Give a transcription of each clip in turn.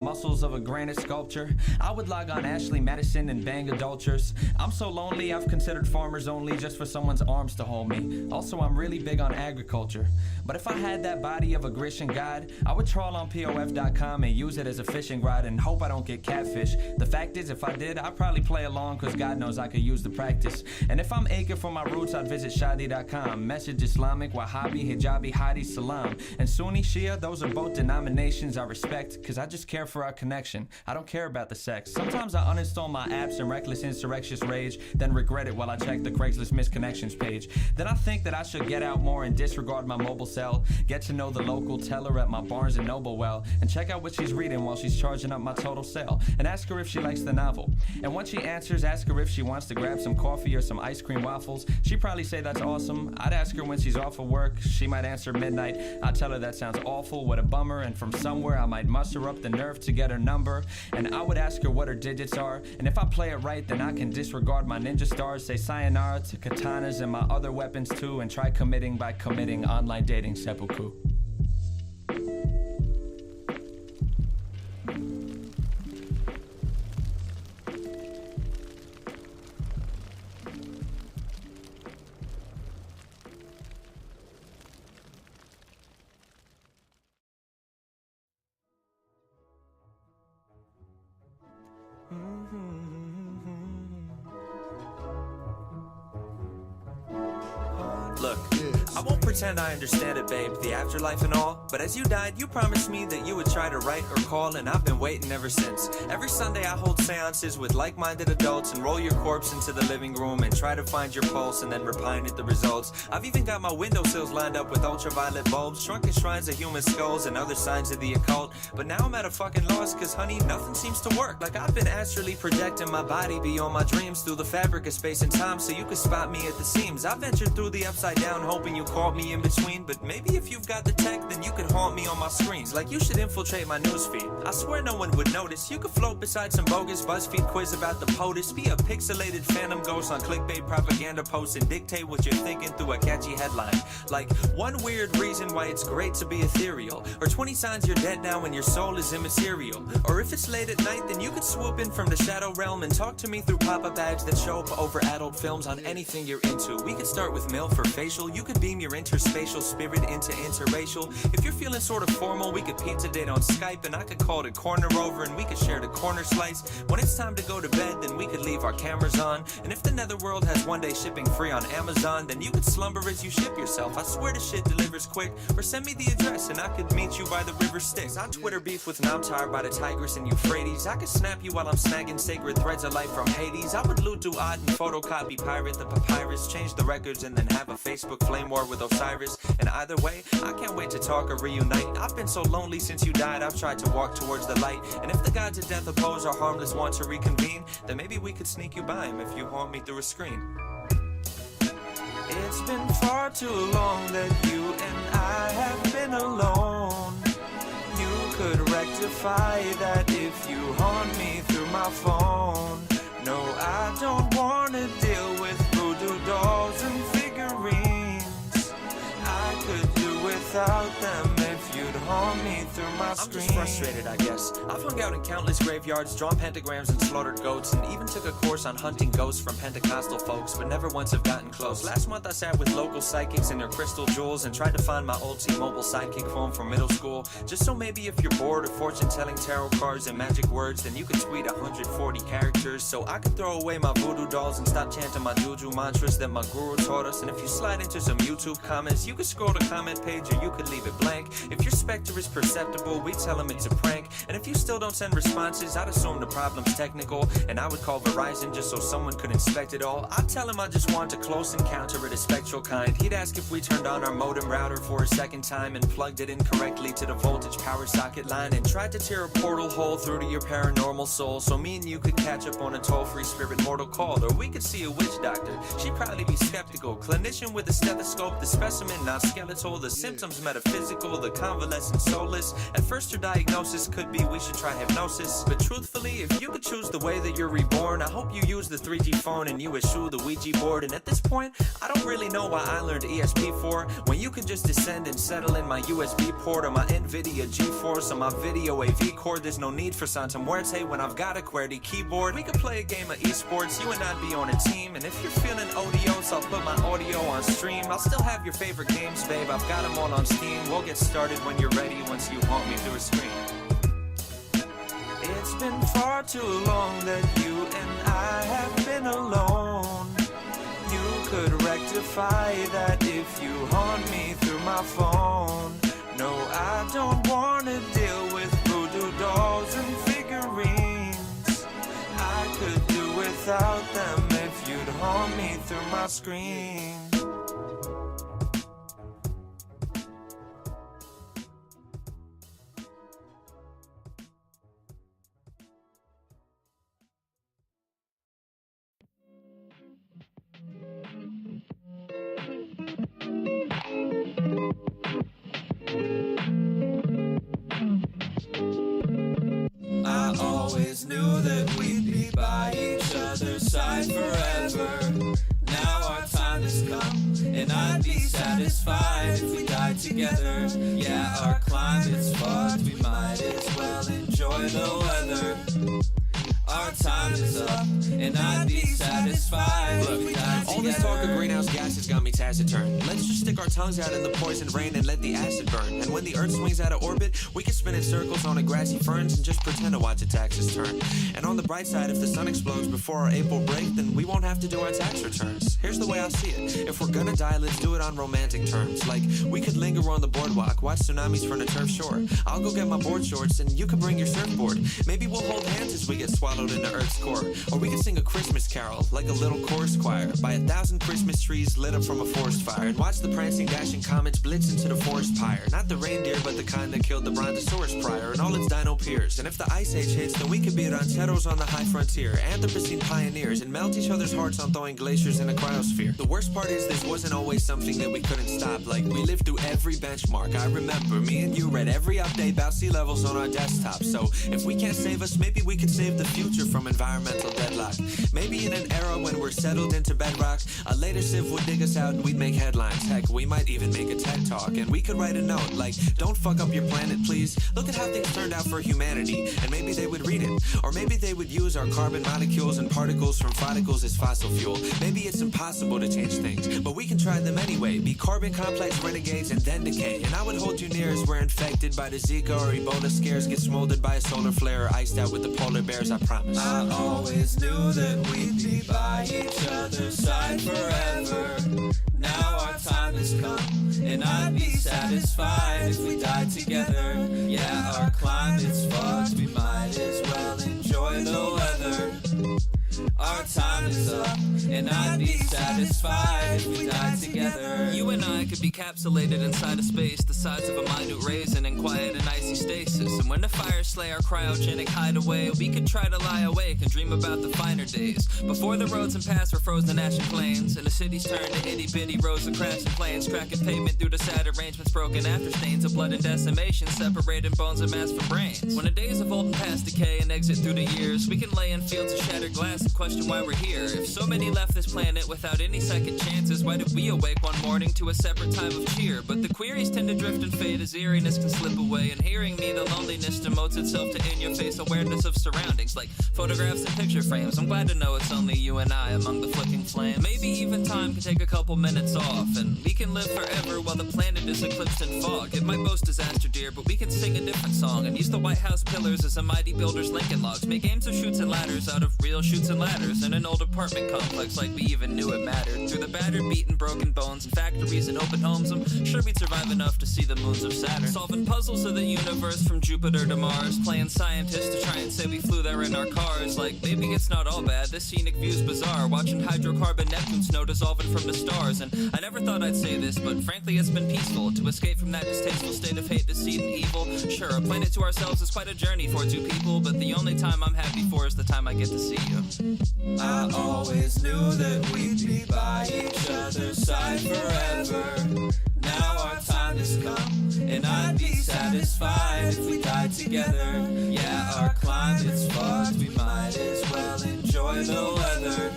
muscles of a granite sculpture. I would log on Ashley Madison and bang adulterers. I'm so lonely I've considered farmers only just for someone's arms to hold me. Also, I'm really big on agriculture. But if I had that body of a Grecian god, I would trawl on POF.com and use it as a fishing rod and hope I don't get catfish. The fact is, if I did, I'd probably play along cause God knows I could use the practice. And if I'm aching for my roots, I'd visit Shadi.com. Message Islamic, Wahhabi, Hijabi, Hadi, Salam. And Sunni, Shia, those are both denominations I respect cause I just care for our connection. I don't care about the sex. Sometimes I uninstall my apps in reckless insurrectious rage, then regret it while I check the Craigslist misconnections page. Then I think that I should get out more and disregard my mobile cell. Get to know the local teller at my Barnes & Noble well, and check out what she's reading while she's charging up my total sale. And ask her if she likes the novel. And once she answers, ask her if she wants to grab some coffee or some ice cream waffles. She'd probably say that's awesome. I'd ask her when she's off of work. She might answer midnight. I'd tell her that sounds awful, what a bummer. And from somewhere I might muster up the nerve to get her number. And I would ask her what her digits are. And if I play it right, then I can disregard my ninja stars. Say sayonara to katanas and my other weapons too. And try committing by committing online dating seppuku. Look, I won't pretend I understand it, babe, the afterlife and all. But as you died, you promised me that you would try to write or call, and I've been waiting ever since. Every Sunday I hold seances with like-minded adults and roll your corpse into the living room and try to find your pulse and then repine at the results. I've even got my windowsills lined up with ultraviolet bulbs, shrunken shrines of human skulls and other signs of the occult. But now I'm at a fucking loss cause honey, nothing seems to work. Like I've been astrally projecting my body beyond my dreams through the fabric of space and time so you could spot me at the seams. I ventured through the upside down hoping you caught me in between, but maybe if you've got the tech then you could haunt me on my screens. Like you should infiltrate my newsfeed. I swear no one would notice. You could float beside some bogus BuzzFeed quiz about the POTUS. Be a pixelated phantom ghost on clickbait propaganda posts and dictate what you're thinking through a catchy headline. Like one weird reason why it's great to be ethereal, or 20 signs you're dead now and your soul is immaterial. Or if it's late at night then you could swoop in from the shadow realm and talk to me through pop-up ads that show up over adult films on anything you're into. We could start with MILF for facial. You could beam your interspatial spirit into interracial. If you're feeling sort of formal, we could pizza date on Skype and I could call it corner over and we could share the corner slice. When it's time to go to bed, then we could leave our cameras on. And if the netherworld has one day shipping free on Amazon, then you could slumber as you ship yourself. I swear the shit delivers quick. Or send me the address and I could meet you by the river Styx. I Twitter beef with Namtar by the Tigris and Euphrates. I could snap you while I'm snagging sacred threads of life from Hades. I would loot Duat and photocopy pirate the papyrus, change the records and then have a Facebook flame war with Osiris. And either way, I can't wait to talk or reunite. I've been so lonely since you died, I've tried to walk towards the light. And if the gods of death oppose or harmless want to reconvene, then maybe we could sneak you by him if you haunt me through a screen. It's been far too long that you and I have been alone. You could rectify that if you haunt me through my phone. No, I don't wanna deal with voodoo dolls and figurines. I could do without them if you'd haunt me through my screen. I'm just frustrated, I guess. I've hung out in countless graveyards, drawn pentagrams and slaughtered goats, and even took a course on hunting ghosts from Pentecostal folks, but never once have gotten close. Last month I sat with local psychics and their crystal jewels and tried to find my old T-Mobile sidekick phone from middle school, just so maybe if you're bored of fortune-telling tarot cards and magic words, then you could tweet 140 characters, so I could throw away my voodoo dolls and stop chanting my juju mantras that my guru taught us. And if you slide into some YouTube comments, you could scroll the comment page or you could leave it blank. If your specter is perceptible, we tell them it's a prank. And if you still don't send responses, I'd assume the problem's technical, and I would call Verizon just so someone could inspect it all. I'd tell him I just want a close encounter of the spectral kind. He'd ask if we turned on our modem router for a second time and plugged it incorrectly to the voltage power socket line and tried to tear a portal hole through to your paranormal soul so me and you could catch up on a toll-free spirit mortal call. Or we could see a witch doctor. She'd probably be skeptical. Clinician with a stethoscope, the specimen not skeletal, the symptoms metaphysical, the convalescent soulless. At first your diagnosis could be we should try hypnosis. But truthfully, if you could choose the way that you're reborn, I hope you use the 3G phone and you eschew the Ouija board. And at this point, I don't really know why I learned ESP4 when you can just descend and settle in my USB port or my NVIDIA GeForce or my video AV cord. There's no need for Santa Muerte when I've got a QWERTY keyboard. We could play a game of esports, you and I'd be on a team. And if you're feeling odious, I'll put my audio on stream. I'll still have your favorite games, babe, I've got them all on Steam. We'll get started when you're ready once you haunt me through a screen. It's been far too long that you and I have been alone. You could rectify that if you haunt me through my phone. No, I don't wanna deal with voodoo dolls and figurines. I could do without them if you'd haunt me through my screen. I always knew that we'd be by each other's side forever. Now our time has come, and I'd be satisfied if we died together. Yeah, our climate's fucked, we might as well enjoy the weather. Our time is up, and I'd be satisfied if we died together. All this talk of greenhouse gases got me taciturn. Let's just stick our tongues out in the poison rain and let the acid burn. And when the earth swings out of orbit, we can spin in circles on the grassy ferns and just pretend to watch the taxes turn. And on the bright side, if the sun explodes before our April break, then we won't have to do our tax returns. Here's the way I see it. If we're gonna die, let's do it on romantic terms. Like, we could linger on the boardwalk, watch tsunamis from the turf shore. I'll go get my board shorts and you can bring your surfboard. Maybe we'll hold hands as we get swallowed in the earth's core. Or we can sing a Christmas carol, like a little chorus choir, by 1,000 Christmas trees lit up from a forest fire. And watch the prancing, dashing comets blitz into the forest pyre. Not the reindeer, but the kind that killed the brontosaurus prior and all its dino peers. And if the ice age hits, then we could be rancheros on the high frontier, Anthropocene pioneers, and melt each other's hearts on throwing glaciers in a cryosphere. The worst part is this wasn't always something that we couldn't stop. Like, we lived through every benchmark. I remember me and you read every update about sea levels on our desktop. So if we can't save us, maybe we could save the future from environmental deadlock. Maybe in an era when we're settled into bedrock, a later civ would dig us out and we'd make headlines. Heck, we might even make a TED Talk. And we could write a note like, don't fuck up your planet, please. Look at how things turned out for humanity. And maybe they would read it. Or maybe they would use our carbon molecules and particles from follicles as fossil fuel. Maybe it's impossible to change things, but we can try them anyway. Be carbon complex renegades and then decay. And I would hold you near as we're infected by the Zika or Ebola scares, get smoldered by a solar flare, or iced out with the polar bears, I promise. I always knew that we'd be by each other's side forever. Now our time has come, and I'd be satisfied if we died together. Yeah, our climate's fucked, we might as well enjoy the weather. Our time is up, and I'd be satisfied if we died together. You and I could be capsulated inside a space the size of a minute raisin in quiet and icy stasis. And when the fires slay our cryogenic hideaway, we could try to lie awake and dream about the finer days. Before the roads and paths were frozen ashen plains, and the cities turned to itty-bitty rows of crashing planes, cracking pavement through the sad arrangements, broken after stains of blood and decimation, separating bones and mass from brains. When the days of old and past decay and exit through the years, we can lay in fields of shattered glass and question why we're here. If so many left this planet without any second chances, why did we awake one morning to a separate time of cheer? But the queries tend to drift and fade as eeriness can slip away, and hearing me, the loneliness demotes itself to in-your-face awareness of surroundings, like photographs and picture frames. I'm glad to know it's only you and I among the flicking flames. Maybe even time can take a couple minutes off, and we can live forever while the planet is eclipsed in fog. It might boast disaster, dear, but we can sing a different song and use the White House pillars as a mighty builder's Lincoln logs. Make games of chutes and ladders out of real chutes and ladders in an old apartment complex like we even knew it mattered. Through the battered, beaten, broken bones and factories and open homes, I'm sure we'd survive enough to see the moons of Saturn. Solving puzzles of the universe from Jupiter to Mars, playing scientists to try and say we flew there in our cars. Like, maybe it's not all bad, this scenic view's bizarre, watching hydrocarbon Neptune snow dissolving from the stars. And I never thought I'd say this, but frankly it's been peaceful to escape from that distasteful state of hate, deceit, and evil. Sure, a planet to ourselves is quite a journey for two people, but the only time I'm happy for is the time I get to see you. I always knew that we'd be by each other's side forever. Now our time time has come, and I'd be satisfied if we died together. Yeah, our climate's fucked, we might as well enjoy the weather.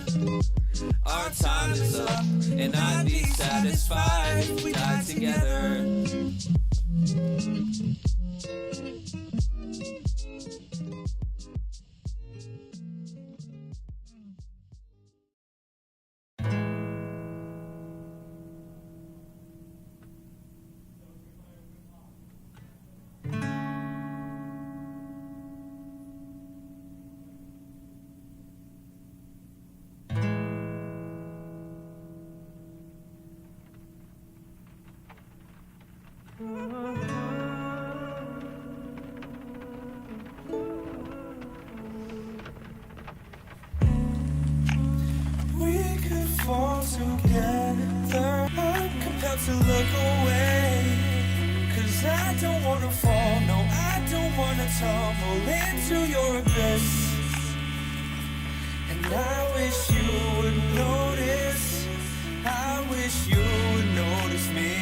Our time is up, and I'd be satisfied if we died together. Fall together, I'm compelled to look away, 'cause I don't wanna fall, no, I don't wanna tumble into your abyss. And I wish you would notice, I wish you would notice me.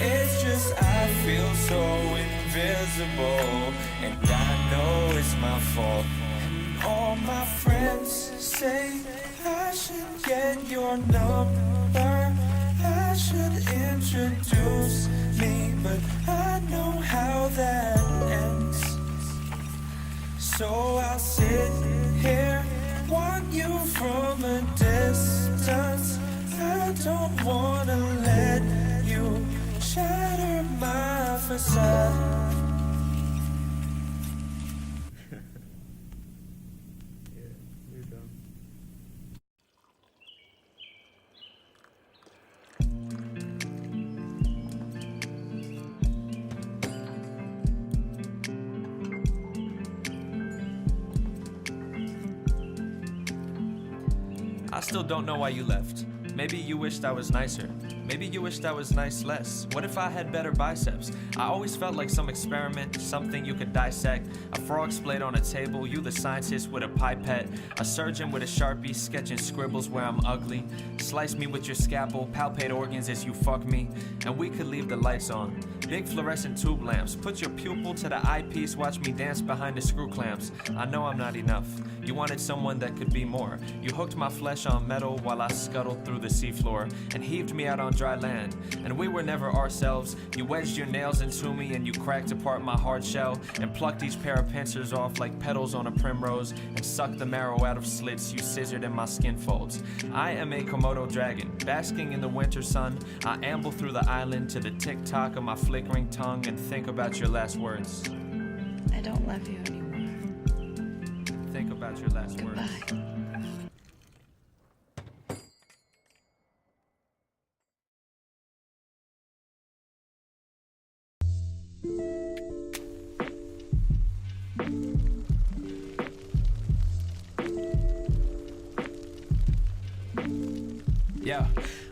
It's just I feel so invisible, and I know it's my fault. And all my friends say I should get your number, I should introduce me, but I know how that ends. So I'll sit here, want you from a distance. I don't wanna let you shatter my facade. I still don't know why you left. Maybe you wished I was nicer. Maybe you wished I was nice less. What if I had better biceps? I always felt like some experiment, something you could dissect. A frog splayed on a table, you the scientist with a pipette. A surgeon with a Sharpie, sketching scribbles where I'm ugly. Slice me with your scalpel, palpate organs as you fuck me. And we could leave the lights on. Big fluorescent tube lamps. Put your pupil to the eyepiece, watch me dance behind the screw clamps. I know I'm not enough. You wanted someone that could be more. You hooked my flesh on metal while I scuttled through the seafloor and heaved me out on dry land. And we were never ourselves. You wedged your nails into me and you cracked apart my hard shell and plucked each pair of pincers off like petals on a primrose and sucked the marrow out of slits you scissored in my skin folds. I am a Komodo dragon, basking in the winter sun. I amble through the island to the tick-tock of my flickering tongue and think about your last words. I don't love you anymore. Think about your last words. Goodbye. Yeah,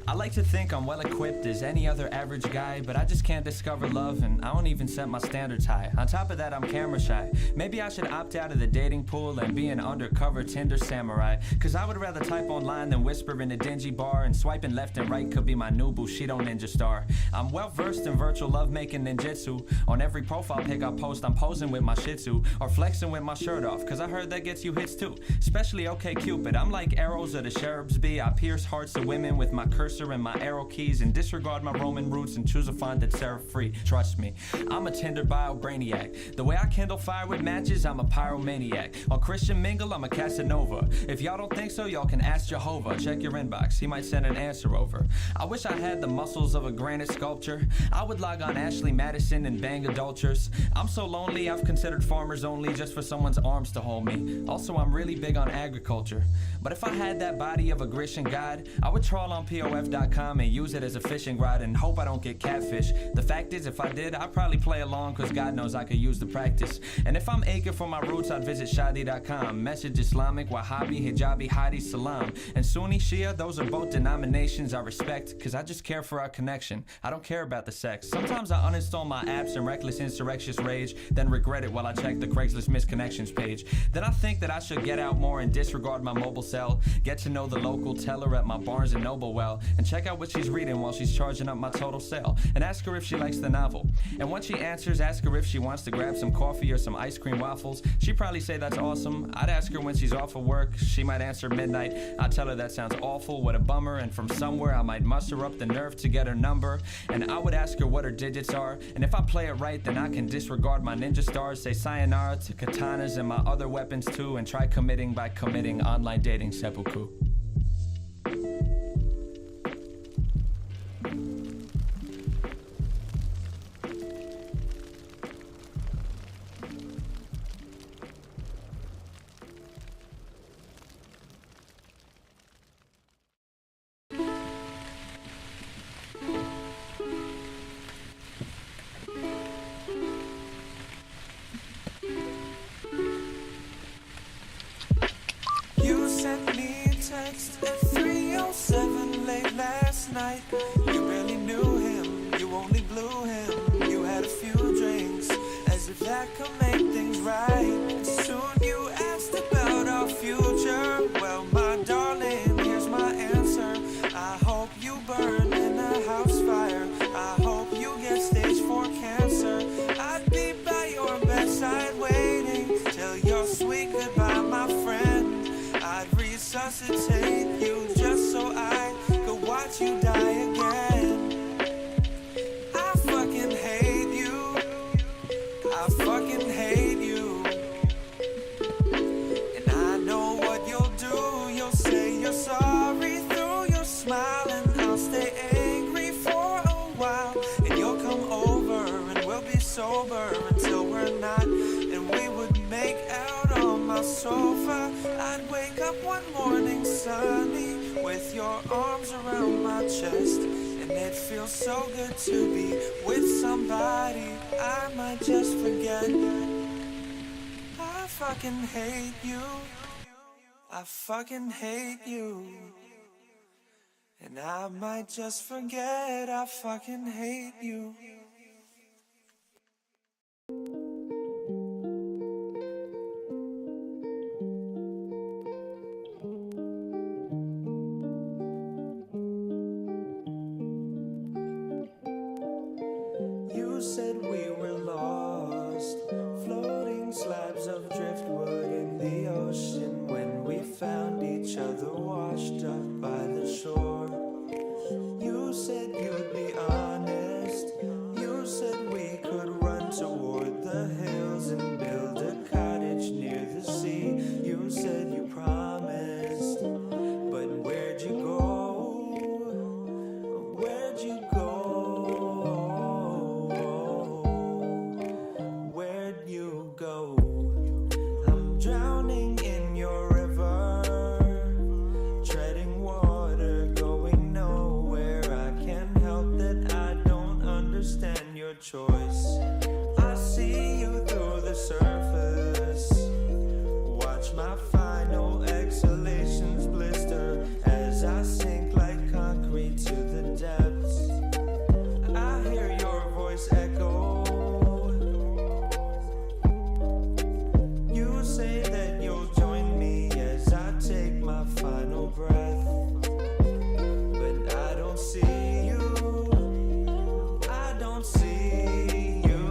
I like to think I'm well equipped as any other average guy, but I just can't discover love and I don't even set my standards high. On top of that, I'm camera shy. Maybe I should opt out of the dating pool and be an undercover Tinder samurai, cause I would rather type online than whisper in a dingy bar, and swiping left and right could be my new Bushido ninja star. I'm well versed in virtual lovemaking ninjutsu. On every profile pic I post, I'm posing with my shih tzu or flexing with my shirt off, cause I heard that gets you hits too. Especially OK Cupid, I'm like arrows of the cherubs be. I pierce hearts of women with my cursor and my arrow keys and disregard my Roman roots and choose a font that's serif-free. Trust me, I'm a Tinder bio brainiac. The way I kindle fire with matches, I'm a pyromaniac. On Christian Mingle, I'm a Casanova. If y'all don't think so, y'all can ask Jehovah. Check your inbox, he might send an answer over. I wish I had the muscles of a granite sculpture. I would log on Ashley Madison and bang adulterers. I'm so lonely, I've considered farmers only just for someone's arms to hold me. Also, I'm really big on agriculture. But if I had that body of a Grecian god, I would trawl on POF.com and use it as a fishing rod and hope I don't get catfish. The fact is, if I did, I'd probably play along, cause God knows I could use the practice. And if I'm aching for my roots, I'd visit Shadi.com. Message Islamic, Wahhabi, Hijabi, Hadi, Salam. And Sunni, Shia, those are both denominations I respect, cause I just care for our connection. I don't care about the sex. Sometimes I uninstall my apps in reckless insurrectious rage, then regret it while I check the Craigslist misconnections page. Then I think that I should get out more and disregard my mobile cell. Get to know the local teller at my Barnes & Noble well. and check out what she's reading while she's charging up my total sale, and ask her if she likes the novel. And once she answers, ask her if she wants to grab some coffee or some ice cream waffles. She'd probably say that's awesome. I'd ask her when she's off of work. She might answer midnight. I'd tell her that sounds awful, what a bummer, and from somewhere I might muster up the nerve to get her number. And I would ask her what her digits are, and if I play it right, then I can disregard my ninja stars, say sayonara to katanas and my other weapons too, and try committing by committing online dating seppuku. You sent me a text at 3:07 late last night. You barely knew him, you only blew him. You had a few drinks, as if that could make things right. And soon you asked about our future. Well, my darling, here's my answer. I hope you burn in a house fire. I hope you get stage 4 cancer. I'd be by your bedside waiting till your sweet goodbye, my friend. I'd resuscitate you just so I could watch you die again. I fucking hate you. I fucking hate you. And I know what you'll do. You'll say you're sorry through your smile, and I'll stay angry for a while. And you'll come over and we'll be sober until we're not. And we would make out on my sofa. I'd wake up one morning sunny with your arms around my chest, and it feels so good to be with somebody I might just forget. I fucking hate you. I fucking hate you. And I might just forget. I fucking hate you. You said we were lost, floating slabs of driftwood in the ocean when we found each other washed up by the shore. You said you'd be honest. You said we could run toward the hills and build a cottage near the sea. You said you promised, but where'd you go? Where'd you go? Where'd you go? I'm drowning in your river, treading water, going nowhere. I can't help that I don't understand your choice. I see you through the surface, watch my final exhalations blister as I sink like concrete to the depths. I hear your voice echo. You say that you'll join me as I take my final breath, but I don't see you. I don't see you.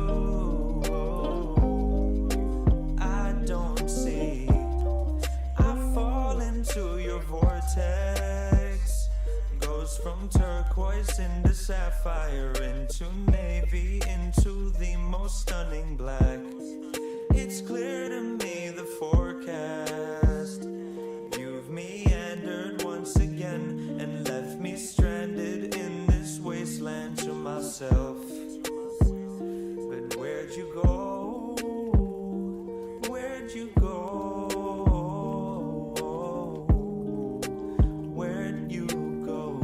I don't see. I fall into your vortex, goes from turquoise into sapphire, into navy, into the most stunning black. It's clear to me the forecast. You've meandered once again and left me stranded in this wasteland to myself. But where'd you go? Where'd you go? Where'd you go?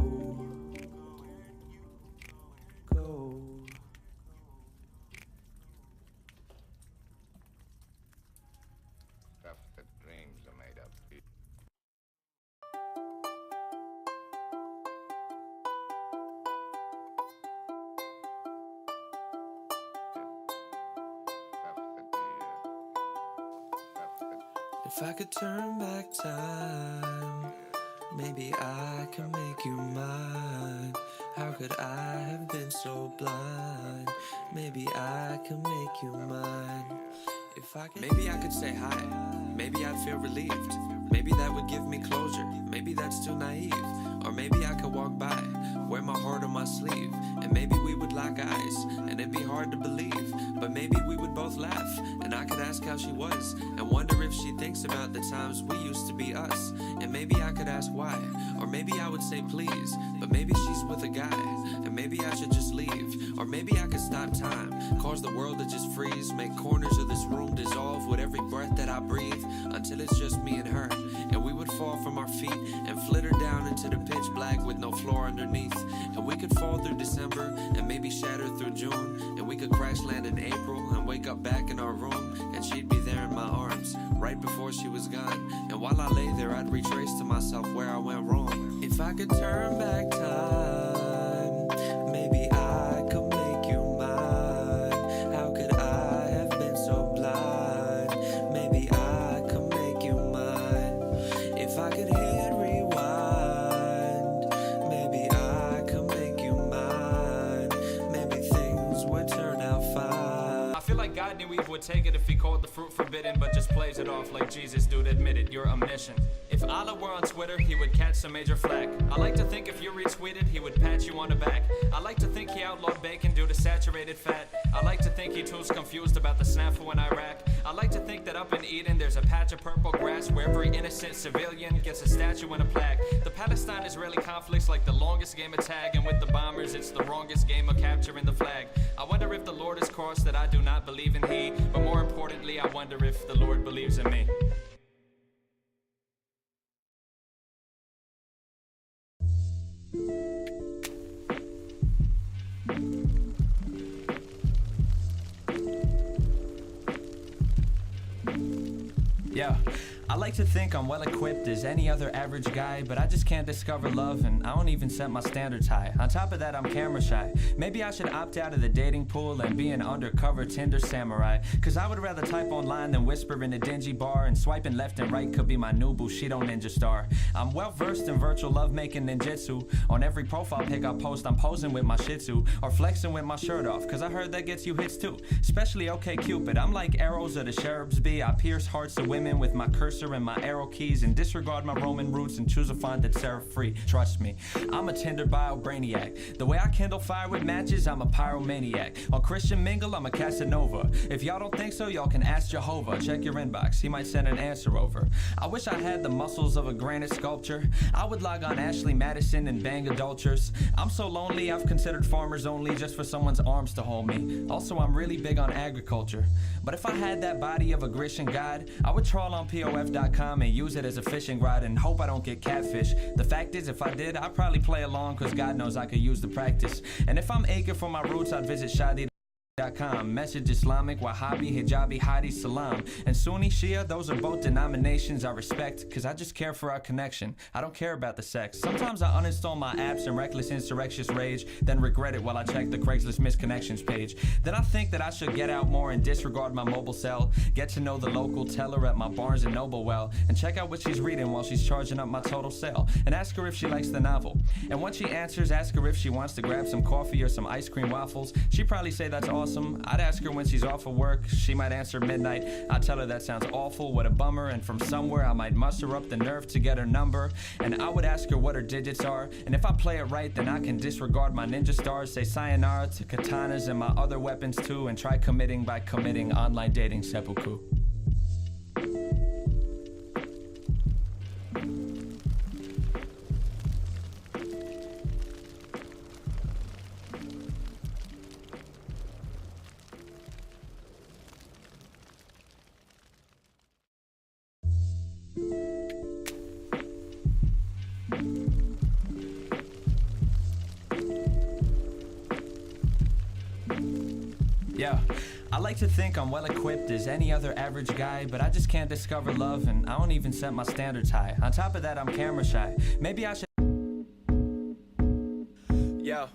Go. Stuff that dreams are made of. If I could turn back time, Maybe I can make you mine. How could I have been so blind? Maybe I can make you mine. If I could, maybe I could say hi. Maybe I'd feel relieved. Maybe that would give me closure. Maybe that's too naive. Or maybe I could walk by, wear my heart on my sleeve, and maybe we would lock eyes, and it'd be hard to believe. But maybe we would both laugh, and I could ask how she was, and wonder if she thinks about the times we used to be us. And maybe I could ask why, or maybe I would say please, but maybe she's with a guy, and maybe I should just leave. Or maybe I could stop time, cause the world to just freeze, make corners of this room dissolve with every breath that I breathe, until it's just me and her, and we would fall from our feet and flitter down into the pitch black with no floor underneath. And we could fall through December and maybe shatter through June, and we could crash land in April and wake up back in our room, and she'd be there in my arms right before she was gone. And while I lay there, I'd retrace to myself where I went wrong. If I could turn back time, maybe I could make you mine. How could I have been so blind? Maybe I could make you mine. If I could hit rewind, maybe I could make you mine. Maybe things would turn out fine. I feel like God knew Eve would take it if he called the fruit forbidden, but just plays it off like Jesus, dude, admit it, you're omniscient. If Allah were on Twitter, he would catch some major flack. I like to think if you retweeted, he would pat you on the back. I like to think he outlawed bacon due to saturated fat. I like to think he too's confused about the snafu in Iraq. I like to think that up in Eden, there's a patch of purple grass where every innocent civilian gets a statue and a plaque. The Palestine-Israeli conflict's like the longest game of tag, and with the bombers, it's the wrongest game of capturing the flag. I wonder if the Lord is cross that I do not believe in he, but more importantly, I wonder if the Lord believes in me. Yeah, I like to think I'm well equipped as any other average guy, but I just can't discover love, and I don't even set my standards high. On top of that, I'm camera shy. Maybe I should opt out of the dating pool and be an undercover Tinder samurai, cause I would rather type online than whisper in a dingy bar, and swiping left and right could be my new Bushido ninja star. I'm well versed in virtual lovemaking ninjutsu. On every profile pic I post, I'm posing with my shih tzu, or flexing with my shirt off, cause I heard that gets you hits too. Especially OkCupid, I'm like arrows of the cherubs be. I pierce hearts of women with my cursor and my arrow keys, and disregard my Roman roots and choose a font that's serif free. Trust me, I'm a Tinder bio brainiac. The way I kindle fire with matches, I'm a pyromaniac. On Christian Mingle, I'm a Casanova. If y'all don't think so, y'all can ask Jehovah. Check your inbox, he might send an answer over. I wish I had the muscles of a granite sculpture. I would log on Ashley Madison and bang adulterers. I'm so lonely, I've considered farmers only just for someone's arms to hold me. Also, I'm really big on agriculture. But if I had that body of a Grecian god, I would trawl on POF.com and use it as a fishing rod and hope I don't get catfish. The fact is, if I did, I'd probably play along, cause God knows I could use the practice. And if I'm aching for my roots, I'd visit Shadi.com. Message Islamic, Wahhabi, Hijabi, Hadi, Salam. And Sunni, Shia, those are both denominations I respect, cause I just care for our connection. I don't care about the sex. Sometimes I uninstall my apps in reckless insurrectious rage, then regret it while I check the Craigslist misconnections page. Then I think that I should get out more and disregard my mobile cell. Get to know the local teller at my Barnes & Noble well, and check out what she's reading while she's charging up my total sale. And ask her if she likes the novel. And once she answers, ask her if she wants to grab some coffee or some ice cream waffles. She'd probably say that's awesome. I'd ask her when she's off of work. She might answer midnight. I'd tell her that sounds awful, what a bummer. And from somewhere I might muster up the nerve to get her number. And I would ask her what her digits are. And if I play it right, then I can disregard my ninja stars. Say sayonara to katanas and my other weapons too, and try committing by committing online dating seppuku. Yeah, I like to think I'm well equipped as any other average guy, but I just can't discover love, and I don't even set my standards high. On top of that, I'm camera shy. Maybe I should... Yo,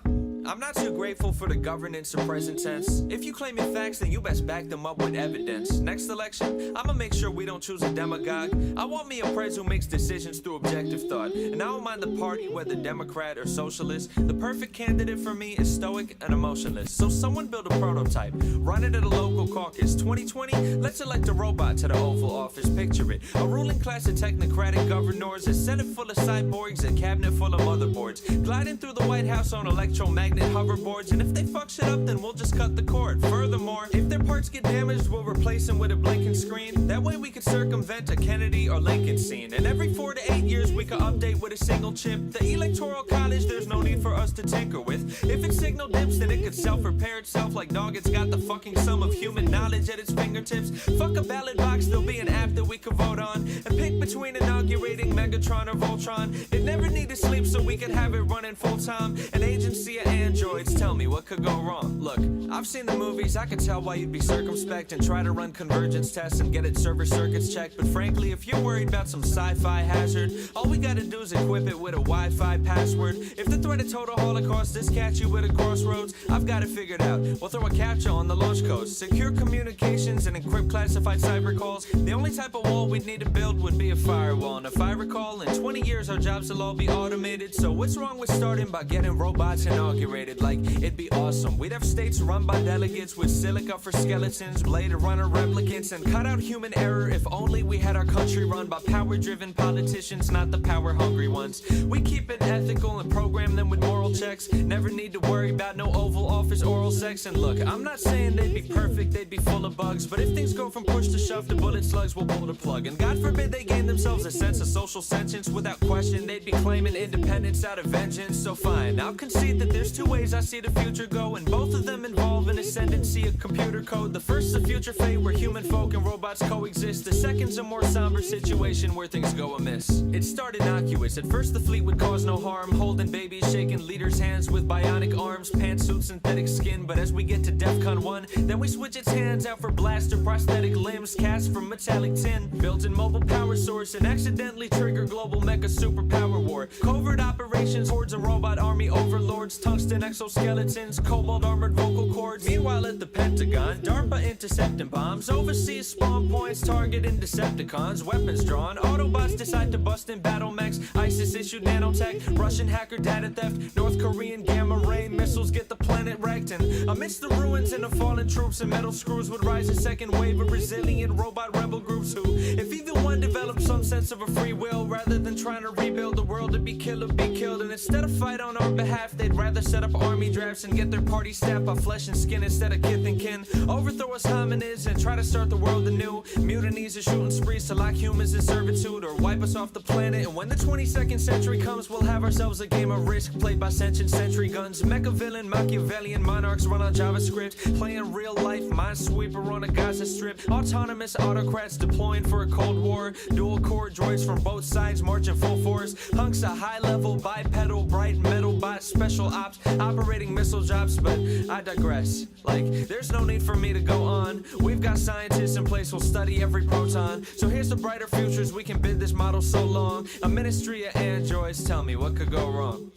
I'm not too grateful for the governance of present tense. If you claim your facts, then you best back them up with evidence. Next election, I'ma make sure we don't choose a demagogue. I want me a pres who makes decisions through objective thought. And I don't mind the party, whether Democrat or socialist. The perfect candidate for me is stoic and emotionless. So someone build a prototype, run it at a local caucus. 2020, let's elect a robot to the Oval Office. Picture it, a ruling class of technocratic governors, a senate full of cyborgs, a cabinet full of motherboards, gliding through the White House on electromagnet hoverboards. And if they fuck shit up, then we'll just cut the cord. Furthermore, if their parts get damaged, we'll replace them with a blinking screen. That way we could circumvent a Kennedy or Lincoln scene. And every 4 to 8 years we could update with a single chip. The electoral college, there's no need for us to tinker with. If it signal dips, then it could self-repair itself. Like dog, it's got the fucking sum of human knowledge at its fingertips. Fuck a ballot box, there'll be an app that we could vote on and pick between inaugurating Megatron or Voltron. It never needed sleep, so we could have it running full time. An agency of androids, tell me what could go wrong. Look, I've seen the movies, I can tell why you'd be circumspect and try to run convergence tests and get its server circuits checked. But frankly, if you're worried about some sci-fi hazard, all we gotta do is equip it with a Wi-Fi password. If the threat of total holocaust is catch you at a crossroads, I've got it figured out. We'll throw a captcha on the launch codes, secure communications and encrypt classified cyber calls. The only type of wall we'd need to build would be a firewall. And if I recall, in 20 years our jobs will all be automated. So what's wrong with starting by getting robots inaugurated? Like, it'd be awesome. We'd have states run by delegates with silica for skeletons, Blade Runner replicants, and cut out human error. If only we had our country run by power-driven politicians, not the power-hungry ones. We keep it ethical and program them with moral checks. Never need to worry about no Oval Office oral sex. And look, I'm not saying they'd be perfect, they'd be full of bugs, but if things go from push to shove to bullet slugs, we'll pull the plug. And God forbid they gain themselves a sense of social sentience. Without question, they'd be claiming independence out of vengeance. So fine, I'll concede that there's two ways I see the future go, and both of them involve an ascendancy of computer code. The first is a future fate where human folk and robots coexist. The second's a more somber situation where things go amiss. It started innocuous. At first the fleet would cause no harm, holding babies, shaking leaders' hands with bionic arms, pantsuit, synthetic skin. But as we get to DEFCON 1, then we switch its hands out for blaster prosthetic limbs cast from metallic tin, built-in mobile power source, and accidentally trigger global mecha superpower war. Covert operations, hordes of robot army overlords, tungsten exoskeletons, cobalt armored vocal cords. Meanwhile at the Pentagon, DARPA intercepting bombs, overseas spawn points targeting Decepticons, weapons drawn, Autobots decide to bust in battle mechs, ISIS issued nanotech, Russian hacker data theft, North Korean gamma ray missiles get the planet wrecked. And amidst the ruins and the fallen troops and metal screws would rise a second wave of resilient robot rebel groups who, if even one developed some sense of a free will, rather than trying to rebuild the world, to be killed or be killed. And instead of fight on our behalf, they'd rather set up army drafts and get their party staffed by flesh and skin instead of kith and kin. Overthrow us hominids and try to start the world anew. Mutinies or shooting sprees to lock humans in servitude or wipe us off the planet. And when the 22nd century comes, we'll have ourselves a game of Risk played by sentient sentry guns. Mecha villain, Machiavellian monarchs run on JavaScript, playing real life Minesweeper on a Gaza Strip. Autonomous autocrats deploying for a Cold War. Dual core droids from both sides marching full force. Hunks of high level bipedal bright metal bots, special ops operating missile jobs. But I digress. Like, there's no need for me to go on. We've got scientists in place who'll study every proton. So here's the brighter futures we can bid this model so long. A ministry of androids, tell me what could go wrong.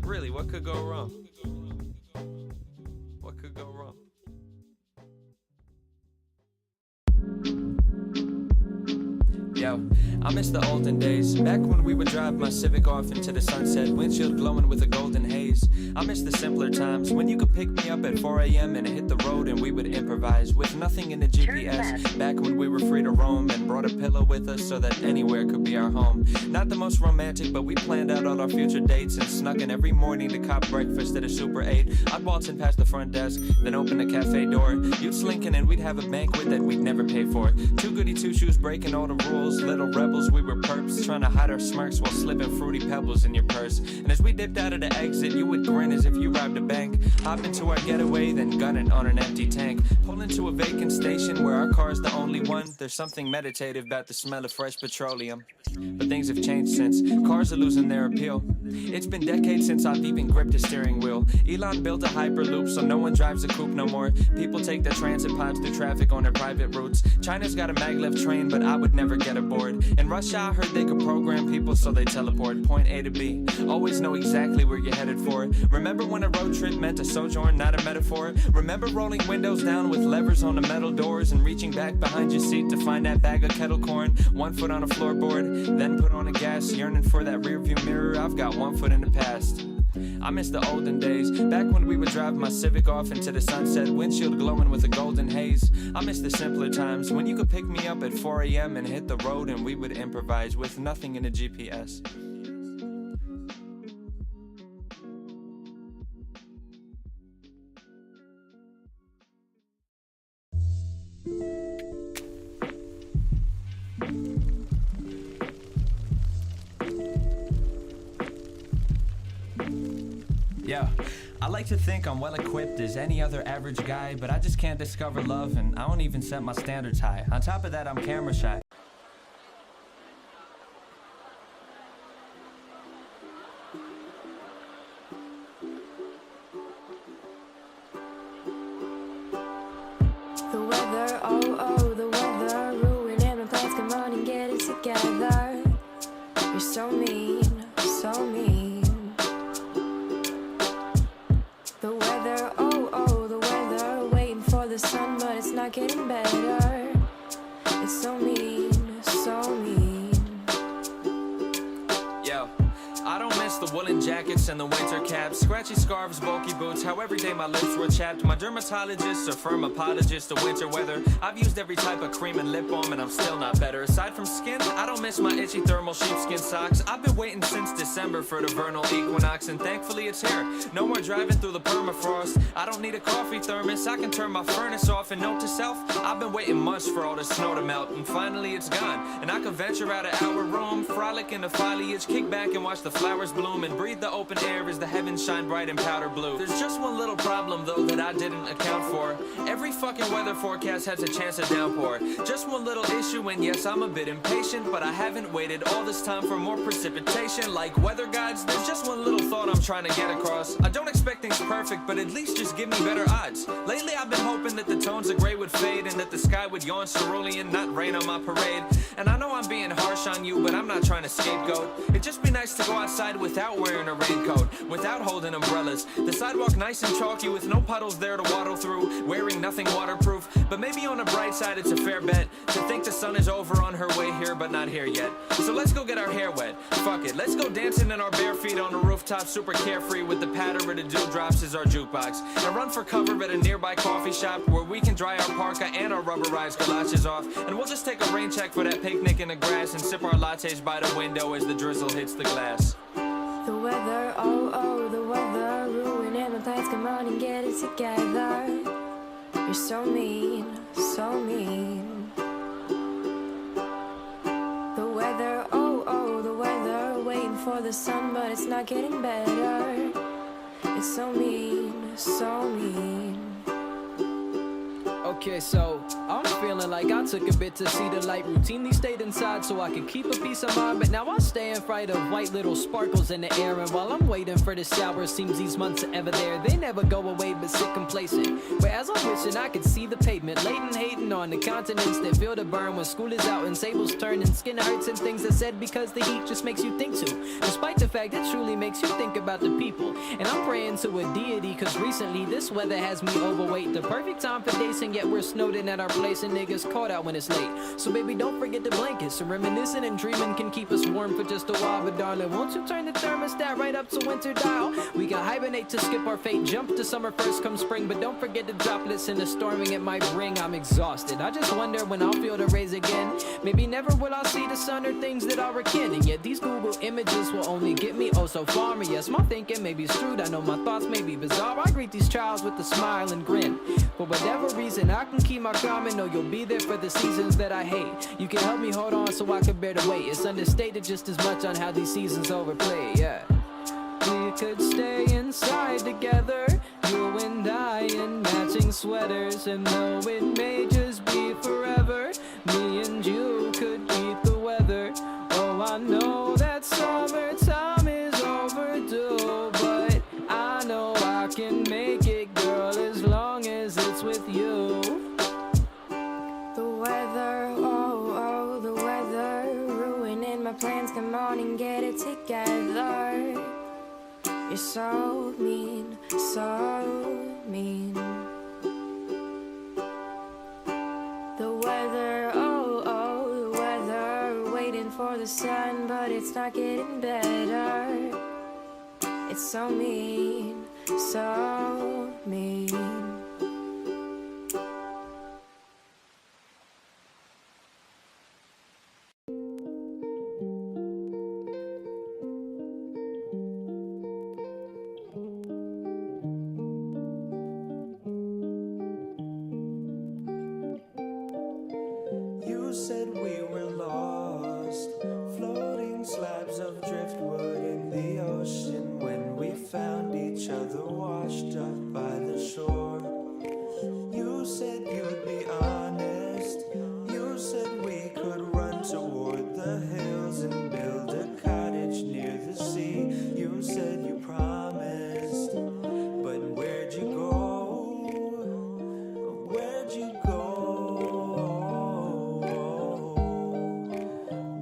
Really, what could go wrong? What could go wrong? Yo, I miss the olden days, back when we would drive my Civic off into the sunset, windshield glowing with a golden haze. I miss the simpler times, when you could pick me up at 4 a.m. and hit the road and we would improvise, with nothing in the GPS, back when we were free to roam and brought a pillow with us so that anywhere could be our home. Not the most romantic, but we planned out all our future dates and snuck in every morning to cop breakfast at a Super 8. I'd waltz in past the front desk, then open the cafe door. You'd slink in and we'd have a banquet that we'd never pay for. Two goody two-shoes breaking all the rules. Little rebels, we were perps, trying to hide our smirks while slipping fruity pebbles in your purse. And as we dipped out of the exit, you would grin as if you robbed a bank. Hop into our getaway, then gun it on an empty tank. Pull into a vacant station where our car's the only one. There's something meditative about the smell of fresh petroleum. But things have changed since. Cars are losing their appeal. It's been decades since I've even gripped a steering wheel. Elon built a hyperloop so no one drives a coupe no more. People take their transit pods through traffic on their private routes. China's got a maglev train, but I would never get aboard. In Russia, I heard they could program people so they teleport point A to B. Always know exactly where you're headed for. Remember when a road trip meant a sojourn, not a metaphor? Remember rolling windows down with levers on the metal doors and reaching back behind your seat to find that bag of kettle corn? 1 foot on a floorboard, then put on the gas, yearning for that rearview mirror. I've got 1 foot in the past. I miss the olden days, back when we would drive my Civic off into the sunset, windshield glowing with a golden haze. I miss the simpler times when you could pick me up at 4 a.m. and hit the road and we would improvise with nothing in a GPS. Yeah, I like to think I'm well equipped as any other average guy, but I just can't discover love and I don't even set my standards high. On top of that, I'm camera shy. The weather, oh, the weather, ruining my plans, come on and get it together. You're so mean, so mean. The weather, oh, the weather, waiting for the sun, but it's not getting better. It's so mean, so mean. Yo, I don't miss the woolen jackets and the winter caps, scratchy scarves, bulky boots, how every day my lips were chapped. My dermatologist's a firm apologist of winter weather. I've used every type of cream and lip balm and I'm still not better. Aside from skin, I don't miss my itchy thermal sheepskin socks. I've been waiting since December for the vernal equinox and thankfully it's here. No more driving through the permafrost. I don't need a coffee thermos, I can turn my furnace off. And note to self, I've been waiting months for all the snow to melt and finally it's gone. And I can venture out of our room, frolic in the foliage, kick back and watch the flowers bloom and breathe the open air as the heavens shine bright and powder blue. There's just one little problem though that I didn't account for. Every fucking weather forecast has a chance of downpour. Just one little issue and yes, I'm a bit impatient, but I haven't waited all this time for more precipitation. Like weather gods, there's just one little thought I'm trying to get across. I don't expect things perfect, but at least just give me better odds. Lately I've been hoping that the tones of gray would fade and that the sky would yawn cerulean, not rain on my parade. And I know I'm being harsh on you, but I'm not trying to scapegoat. It'd just be nice to go outside without wearing a raincoat, without holding umbrellas. The sidewalk nice and chalky with no puddles there to waddle through, wearing nothing waterproof. But maybe on the bright side it's a fair bet to think the sun is over on her way here but not here yet. So let's go get our hair wet, fuck it. Let's go dancing in our bare feet on the rooftop, super carefree with the patter of the dewdrops as our jukebox. And run for cover at a nearby coffee shop where we can dry our parka and our rubberized galoshes off. And we'll just take a rain check for that picnic in the grass and sip our lattes by the window as the drizzle hits the glass. The weather, oh, the weather, ruining my plans, come on and get it together. You're so mean, so mean. The weather, oh, the weather, waiting for the sun, but it's not getting better. It's so mean, so mean. Okay, so I'm feeling like I took a bit to see the light. Routinely stayed inside so I could keep a peace of mind, but now I stay in fright of white little sparkles in the air. And while I'm waiting for the shower, seems these months are ever there. They never go away but sit complacent, whereas I'm wishing I could see the pavement, latent hating on the continents that feel the burn when school is out and tables turn and skin hurts and things are said because the heat just makes you think to, despite the fact it truly makes you think about the people. And I'm praying to a deity cause recently this weather has me overweight. The perfect time for dancing, yet we're snowed in at our place and niggas caught out when it's late. So baby, don't forget the blankets. And reminiscing and dreaming can keep us warm for just a while. But darling, won't you turn the thermostat right up to winter dial? We can hibernate to skip our fate, jump to summer first come spring. But don't forget the droplets and the storming it might bring. I'm exhausted, I just wonder when I'll feel the rays again. Maybe never will I see the sun or things that are akin. And yet these Google images will only get me oh so far. And yes, my thinking may be screwed, I know my thoughts may be bizarre. I greet these trials with a smile and grin. For whatever reason, I can keep my calm and know you'll be there for the seasons that I hate. You can help me hold on so I can bear the weight. It's understated just as much on how these seasons overplay, yeah. We could stay inside together, you and I in matching sweaters. And though it may just be forever, me and you could beat the weather. Oh, I know that summertime is over plans, come on and get it together. You're so mean, so mean. The weather, oh, oh, the weather, waiting for the sun, but it's not getting better. It's so mean, so mean. You said we were lost, floating slabs of driftwood in the ocean when we found each other washed up by the shore. You said you'd be honest, you said we could run toward the hills and build a cottage near the sea. You said you promised, but where'd you go? Where'd you go?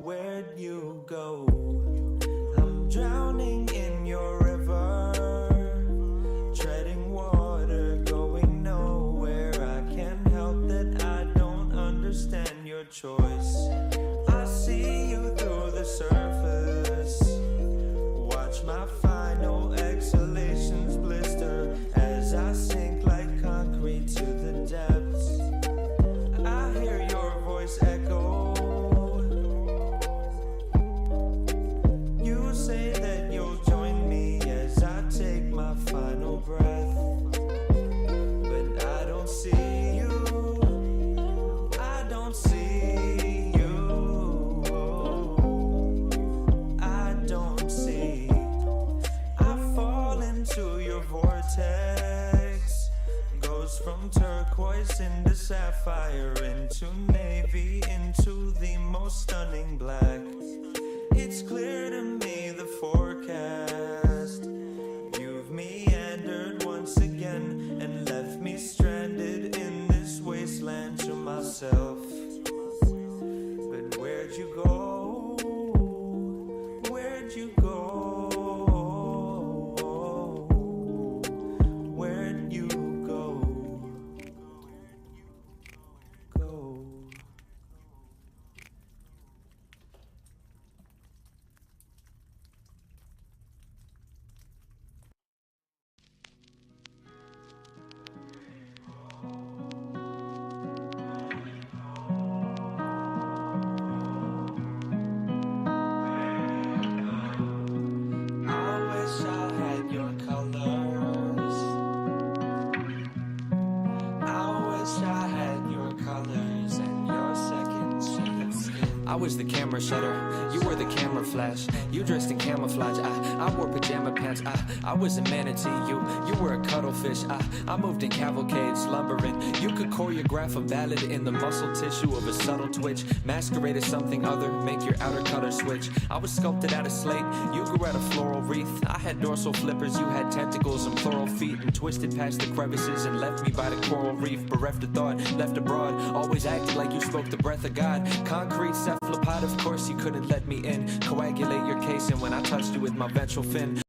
Where'd you go? I'm drowning in your river, treading water, going nowhere. I can't help that I don't understand your choice. I see you through the surface, watch my final exhalations blister as I sink like concrete to the depths. I hear your voice echo. You say that you'll join me as I take my final breath, but I don't see you. I don't see you. I don't see. I fall into your vortex, goes from turquoise into sapphire, into navy, into the most stunning black. It's clear to me the forecast. You've meandered once again and left me stranded in this wasteland to myself. But where'd you go? Where'd you go? Where'd you go? Go. I wish I had your colors. I wish I had your colors and your second shade of skin. I was the camera shutter, you were the camera flash. You dressed in camouflage, I wore pajama pants. I was a manatee, you were a cuttlefish. I moved in cavalcades, lumbering. You could choreograph a ballad in the muscle tissue of a subtle twitch. Masquerade as something other, make your outer color switch. I was sculpted out of slate, you grew out a floral wreath. I had dorsal flippers, you had tentacles and plural feet, and twisted past the crevices and left me by the coral reef. Bereft of thought, left abroad, always acted like you spoke the breath of God. Concrete cephalopod, of course you couldn't let me in. Coagulate your case, and when I touched you with my ventral fin,